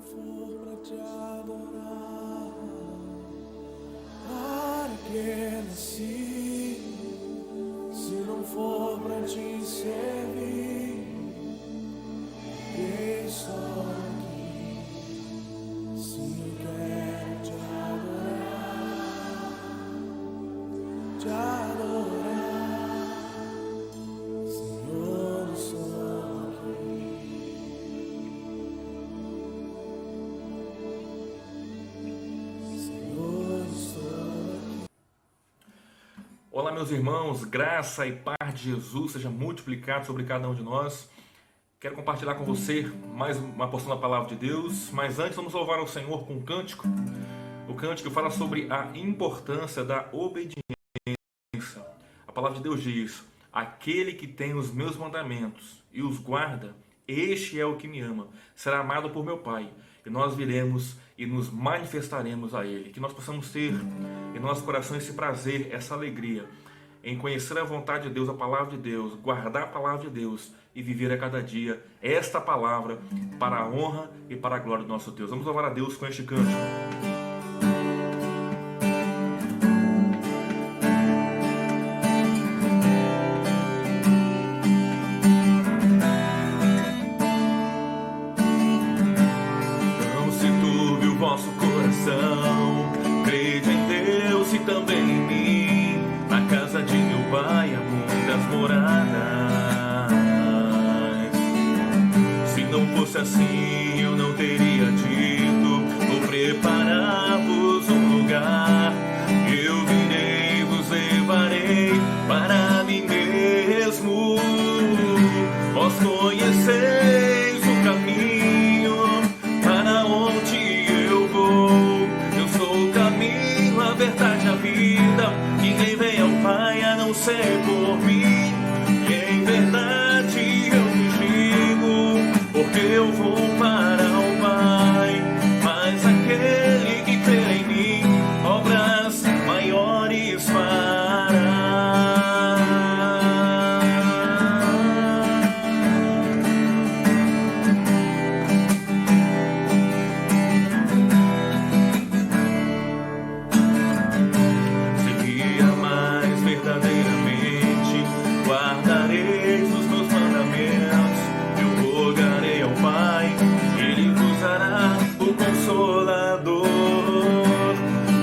for pra te adorar, para que nasci? Se não for pra te servir, quem estou aqui? Se eu quero te adorar, Senhor, eu estou aqui. Senhor, estou aqui. Olá, meus irmãos, graça e paz de Jesus seja multiplicado sobre cada um de nós. Quero compartilhar com você mais uma porção da palavra de Deus, mas antes vamos louvar ao Senhor com um cântico. O cântico fala sobre a importância da obediência. A palavra de Deus diz: aquele que tem os meus mandamentos e os guarda, este é o que me ama, será amado por meu Pai, e nós viremos e nos manifestaremos a Ele. Que nós possamos ter em nosso coração esse prazer, essa alegria em conhecer a vontade de Deus, a palavra de Deus, guardar a palavra de Deus e viver a cada dia esta palavra para a honra e para a glória do nosso Deus. Vamos louvar a Deus com este cântico. Não se turbe o vosso coração, crede em Deus e também em mim. Na casa de meu Pai há muitas moradas. Se não fosse assim, eu não teria dito: vou preparar-vos um lugar. Eu virei, vos levarei para mim mesmo. Vós conheceis o caminho para onde eu vou. Eu sou o caminho, a verdade, a vida. Ninguém vem ao Pai a não ser por mim. E em verdade eu vos digo, porque eu vou para o Pai. Mas aquele que crê em mim, obras maiores fará. Se me amais verdadeiramente, guardareis os meus mandamentos. Eu rogarei ao Pai, Ele vos dará o Consolador,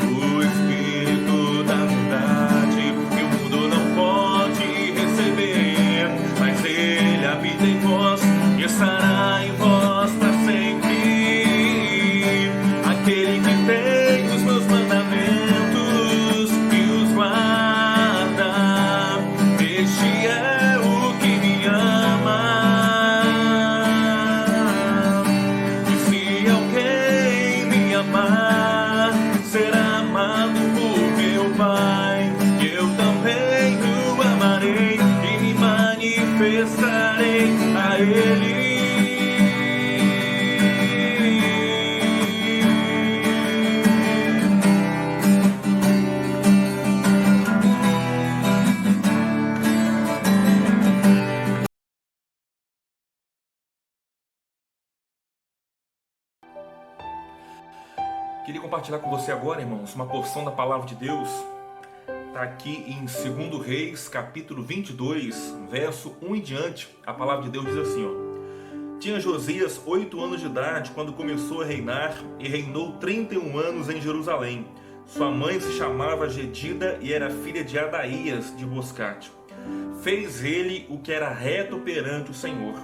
o Espírito da verdade, que o mundo não pode receber, mas Ele habita em vós e estará em vós para sempre. Aquele que tem os meus mandamentos e os guarda, este é o que me ama. E se alguém me amar, será amado por meu Pai. Eu também o amarei e me manifestarei a Ele. Queria compartilhar com você agora, irmãos, uma porção da palavra de Deus. Está aqui em 2 Reis, capítulo 22, verso 1 em diante. A palavra de Deus diz assim, ó: tinha Josias 8 anos de idade quando começou a reinar e reinou 31 anos em Jerusalém. Sua mãe se chamava Jedida e era filha de Adaías de Boscate. Fez ele o que era reto perante o Senhor.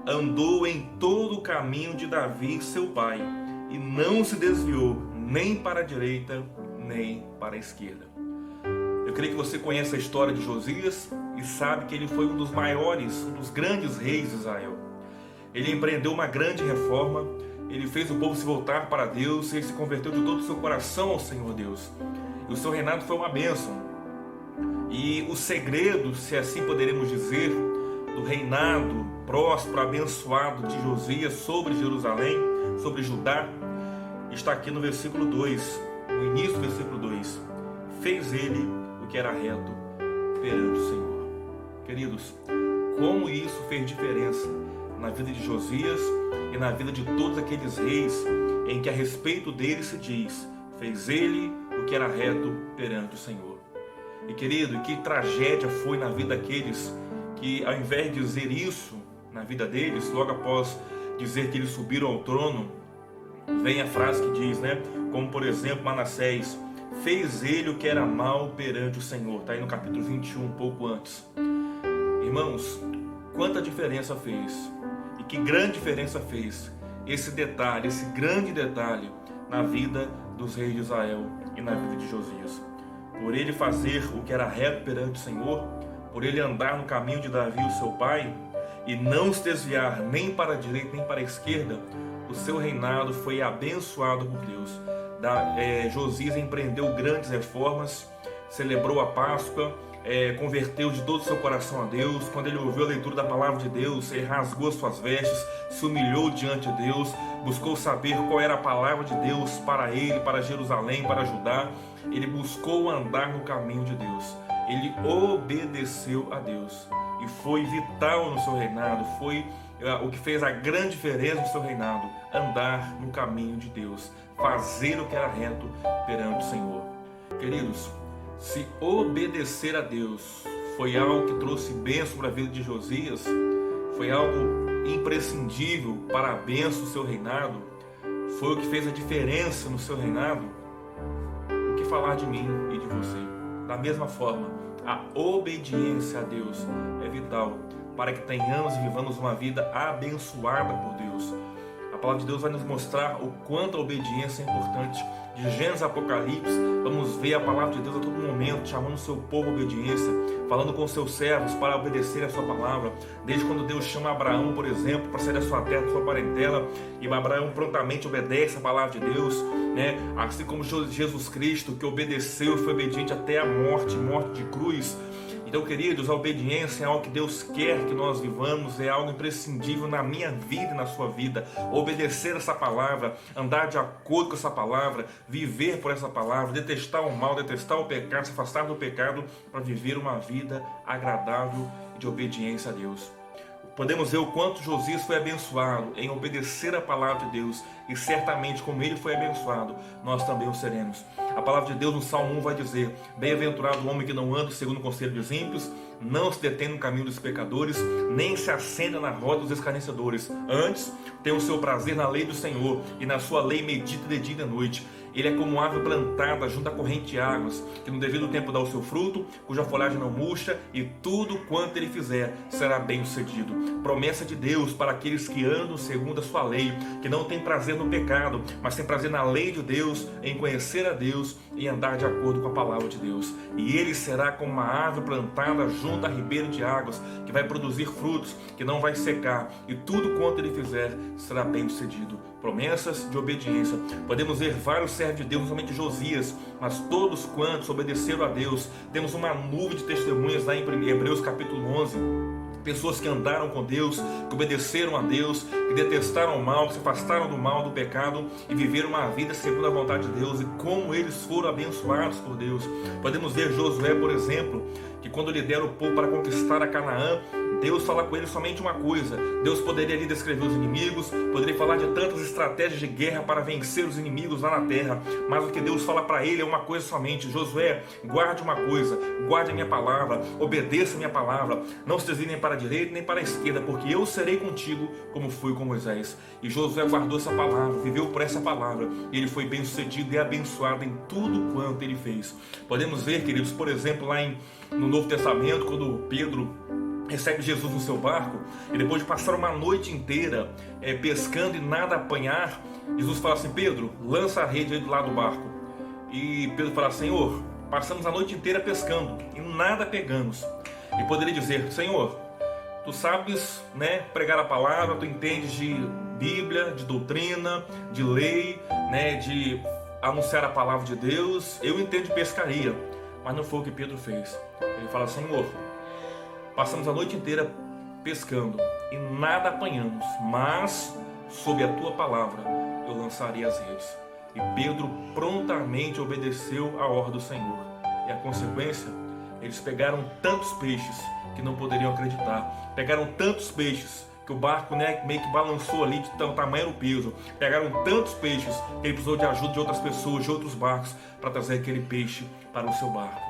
Andou em todo o caminho de Davi, seu pai, e não se desviou nem para a direita, nem para a esquerda. Eu creio que você conhece a história de Josias e sabe que ele foi um dos maiores, um dos grandes reis de Israel. Ele empreendeu uma grande reforma, ele fez o povo se voltar para Deus, ele se converteu de todo o seu coração ao Senhor Deus. E o seu reinado foi uma bênção. E o segredo, se assim poderemos dizer, do reinado próspero, abençoado de Josias sobre Jerusalém, sobre Judá, está aqui no versículo 2, no início do versículo 2. Fez ele o que era reto perante o Senhor. Queridos, como isso fez diferença na vida de Josias e na vida de todos aqueles reis em que a respeito dele se diz: fez ele o que era reto perante o Senhor. E querido, que tragédia foi na vida daqueles que, ao invés de dizer isso na vida deles, logo após dizer que eles subiram ao trono, vem a frase que diz, né? Como por exemplo, Manassés: fez ele o que era mal perante o Senhor. Está aí no capítulo 21, um pouco antes. Irmãos, quanta diferença fez, e que grande diferença fez esse detalhe, esse grande detalhe na vida dos reis de Israel e na vida de Josias. Por ele fazer o que era reto perante o Senhor, por ele andar no caminho de Davi, o seu pai, e não se desviar nem para a direita nem para a esquerda, o seu reinado foi abençoado por Deus. Josias empreendeu grandes reformas, celebrou a Páscoa, converteu de todo o seu coração a Deus. Quando ele ouviu a leitura da palavra de Deus, ele rasgou as suas vestes, se humilhou diante de Deus, buscou saber qual era a palavra de Deus para ele, para Jerusalém, para Judá. Ele buscou andar no caminho de Deus, ele obedeceu a Deus, e foi vital no seu reinado, foi o que fez a grande diferença no seu reinado: andar no caminho de Deus, fazer o que era reto perante o Senhor. Queridos, se obedecer a Deus foi algo que trouxe bênção para a vida de Josias, foi algo imprescindível para a bênção do seu reinado, foi o que fez a diferença no seu reinado, o que falar de mim e de você? Da mesma forma, a obediência a Deus é vital para que tenhamos e vivamos uma vida abençoada por Deus. A palavra de Deus vai nos mostrar o quanto a obediência é importante. De Gênesis a Apocalipse, vamos ver a palavra de Deus a todo momento, chamando o seu povo à obediência, falando com os seus servos para obedecer a sua palavra. Desde quando Deus chama Abraão, por exemplo, para sair da sua terra, da sua parentela, e Abraão prontamente obedece a palavra de Deus, né? Assim como Jesus Cristo, que obedeceu e foi obediente até a morte de cruz. Então, queridos, a obediência é algo que Deus quer que nós vivamos, é algo imprescindível na minha vida e na sua vida. Obedecer essa palavra, andar de acordo com essa palavra, viver por essa palavra, detestar o mal, detestar o pecado, se afastar do pecado para viver uma vida agradável de obediência a Deus. Podemos ver o quanto Josias foi abençoado em obedecer a palavra de Deus, e certamente como ele foi abençoado, nós também o seremos. A palavra de Deus no Salmo 1 vai dizer: bem-aventurado o homem que não anda segundo o conselho dos ímpios, não se detém no caminho dos pecadores, nem se assenta na roda dos escarnecedores. Antes, tem o seu prazer na lei do Senhor, e na sua lei medita de dia e de noite. Ele é como árvore plantada junto à corrente de águas, que no devido tempo dá o seu fruto, cuja folhagem não murcha, e tudo quanto ele fizer será bem sucedido. Promessa de Deus para aqueles que andam segundo a sua lei, que não tem prazer no pecado, mas tem prazer na lei de Deus, em conhecer a Deus e andar de acordo com a palavra de Deus. E ele será como uma árvore plantada junto a ribeiro de águas, que vai produzir frutos, que não vai secar, e tudo quanto ele fizer será bem sucedido. Promessas de obediência. Podemos ver vários servos de Deus, não somente Josias, mas todos quantos obedeceram a Deus. Temos uma nuvem de testemunhas lá em Hebreus capítulo 11. Pessoas que andaram com Deus, que obedeceram a Deus, que detestaram o mal, que se afastaram do mal, do pecado e viveram uma vida segundo a vontade de Deus, e como eles foram abençoados por Deus. Podemos ver Josué, por exemplo, que quando lidera o povo para conquistar a Canaã, Deus fala com ele somente uma coisa. Deus poderia ali descrever os inimigos, poderia falar de tantas estratégias de guerra para vencer os inimigos lá na terra, mas o que Deus fala para ele é uma coisa somente: Josué, guarde uma coisa, guarde a minha palavra, obedeça a minha palavra, não se desvie nem para a direita nem para a esquerda, porque eu serei contigo como fui com Moisés. E Josué guardou essa palavra, viveu por essa palavra, e ele foi bem sucedido e abençoado em tudo quanto ele fez. Podemos ver, queridos, por exemplo, lá no Novo Testamento, quando Pedro recebe Jesus no seu barco, e depois de passar uma noite inteira pescando e nada apanhar, Jesus fala assim: Pedro, lança a rede aí do lado do barco. E Pedro fala: Senhor, passamos a noite inteira pescando e nada pegamos. E poderia dizer: Senhor, tu sabes, né, pregar a palavra, tu entendes de Bíblia, de doutrina, de lei, né, de anunciar a palavra de Deus, eu entendo de pescaria. Mas não foi o que Pedro fez. Ele fala: Senhor, passamos a noite inteira pescando e nada apanhamos, mas sob a tua palavra eu lançarei as redes. E Pedro prontamente obedeceu a ordem do Senhor. E a consequência, eles pegaram tantos peixes que não poderiam acreditar. Pegaram tantos peixes que o barco, né, meio que balançou ali de tamanho o peso. Pegaram tantos peixes que ele precisou de ajuda de outras pessoas, de outros barcos, para trazer aquele peixe para o seu barco.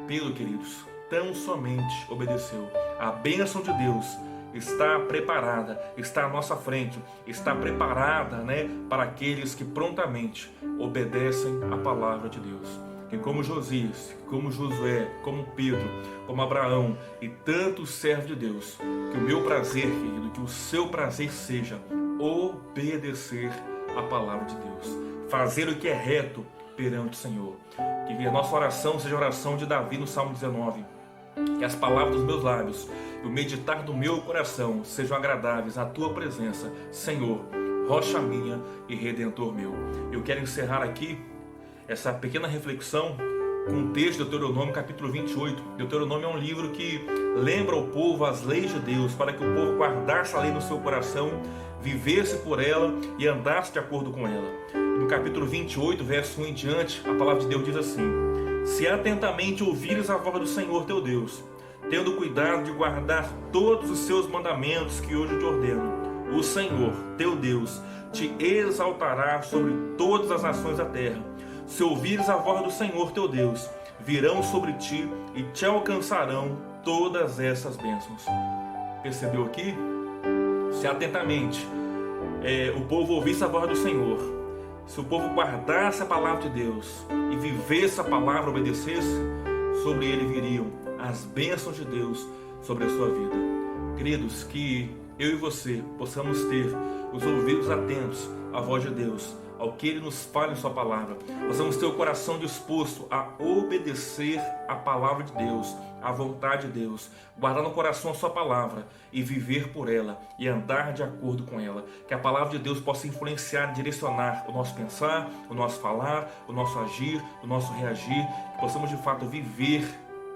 Pedro, queridos, tão somente obedeceu. A bênção de Deus está preparada, está à nossa frente, está preparada, né, para aqueles que prontamente obedecem a palavra de Deus. Que como Josias, como Josué, como Pedro, como Abraão e tantos servos de Deus, que o meu prazer, querido, que o seu prazer seja obedecer a palavra de Deus, fazer o que é reto perante o Senhor. Que a nossa oração seja a oração de Davi no Salmo 19. Que as palavras dos meus lábios e o meditar do meu coração sejam agradáveis à tua presença, Senhor, rocha minha e redentor meu. Eu quero encerrar aqui essa pequena reflexão com um texto de Deuteronômio capítulo 28. Deuteronômio é um livro que lembra ao povo as leis de Deus, para que o povo guardasse a lei no seu coração, vivesse por ela e andasse de acordo com ela. No capítulo 28, verso 1 em diante, a palavra de Deus diz assim: se atentamente ouvires a voz do Senhor teu Deus, tendo cuidado de guardar todos os seus mandamentos que hoje te ordeno, o Senhor teu Deus te exaltará sobre todas as nações da terra. Se ouvires a voz do Senhor teu Deus, virão sobre ti e te alcançarão todas essas bênçãos. Percebeu aqui? Se atentamente o povo ouvisse a voz do Senhor, se o povo guardasse a palavra de Deus e vivesse a palavra, obedecesse, sobre ele viriam as bênçãos de Deus sobre a sua vida. Queridos, que eu e você possamos ter os ouvidos atentos à voz de Deus, ao que Ele nos fala em sua palavra. Possamos ter o coração disposto a obedecer a palavra de Deus, a vontade de Deus, guardar no coração a sua palavra e viver por ela e andar de acordo com ela. Que a palavra de Deus possa influenciar, direcionar o nosso pensar, o nosso falar, o nosso agir, o nosso reagir. Que possamos de fato viver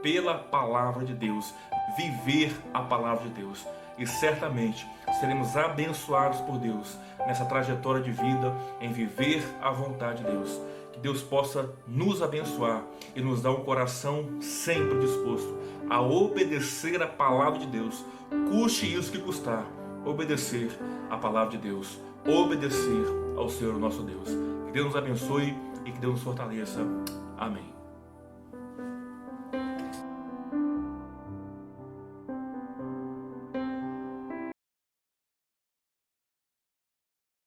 pela palavra de Deus, viver a palavra de Deus. E certamente seremos abençoados por Deus nessa trajetória de vida, em viver a vontade de Deus. Que Deus possa nos abençoar e nos dar um coração sempre disposto a obedecer a palavra de Deus, custe isso que custar, obedecer a palavra de Deus, obedecer ao Senhor nosso Deus. Que Deus nos abençoe e que Deus nos fortaleça. Amém.